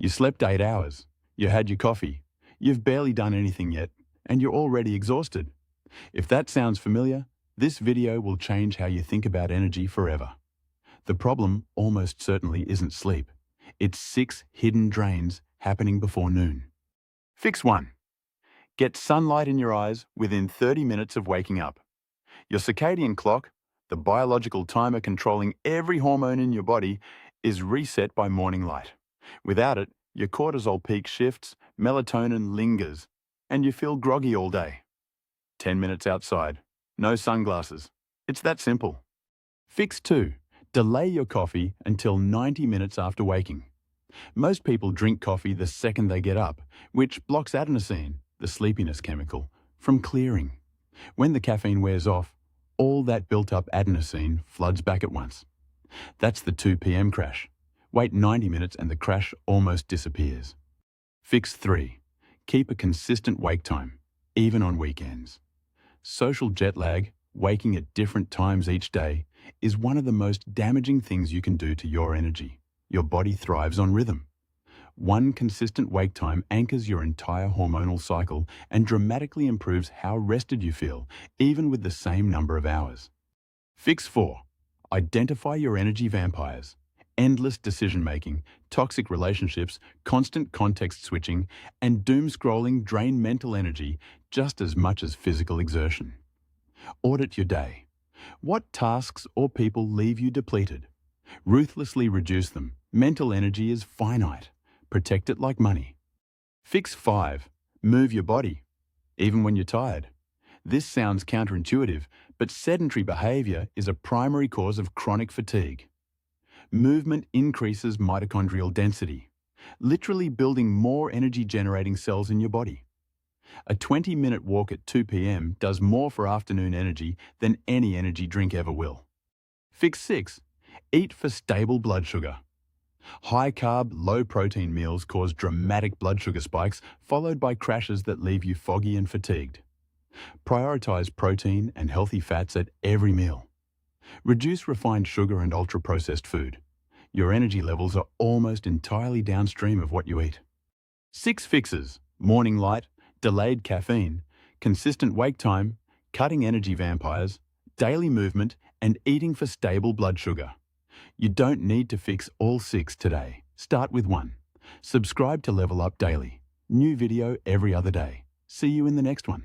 You slept 8 hours. You had your coffee. You've barely done anything yet, and you're already exhausted. If that sounds familiar, this video will change how you think about energy forever. The problem almost certainly isn't sleep. It's 6 hidden drains happening before noon. Fix 1. Get sunlight in your eyes within 30 minutes of waking up. Your circadian clock, the biological timer controlling every hormone in your body, is reset by morning light. Without it, your cortisol peak shifts, melatonin lingers, and you feel groggy all day. 10 minutes outside. No sunglasses. It's that simple. Fix 2. Delay your coffee until 90 minutes after waking. Most people drink coffee the second they get up, which blocks adenosine, the sleepiness chemical, from clearing. When the caffeine wears off, all that built-up adenosine floods back at once. That's the 2 p.m. crash. Wait 90 minutes and the crash almost disappears. Fix 3. Keep a consistent wake time, even on weekends. Social jet lag, waking at different times each day, is one of the most damaging things you can do to your energy. Your body thrives on rhythm. One consistent wake time anchors your entire hormonal cycle and dramatically improves how rested you feel, even with the same number of hours. Fix 4. Identify your energy vampires. Endless decision-making, toxic relationships, constant context switching, and doom-scrolling drain mental energy just as much as physical exertion. Audit your day. What tasks or people leave you depleted? Ruthlessly reduce them. Mental energy is finite. Protect it like money. Fix 5. Move your body, even when you're tired. This sounds counterintuitive, but sedentary behavior is a primary cause of chronic fatigue. Movement increases mitochondrial density, literally building more energy-generating cells in your body. A 20-minute walk at 2 p.m. does more for afternoon energy than any energy drink ever will. Fix 6. Eat for stable blood sugar. High-carb, low-protein meals cause dramatic blood sugar spikes, followed by crashes that leave you foggy and fatigued. Prioritize protein and healthy fats at every meal. Reduce refined sugar and ultra-processed food. Your energy levels are almost entirely downstream of what you eat. 6 fixes: morning light, delayed caffeine, consistent wake time, cutting energy vampires, daily movement, and eating for stable blood sugar. You don't need to fix all 6 today. Start with 1. Subscribe to Level Up Daily. New video every other day. See you in the next one.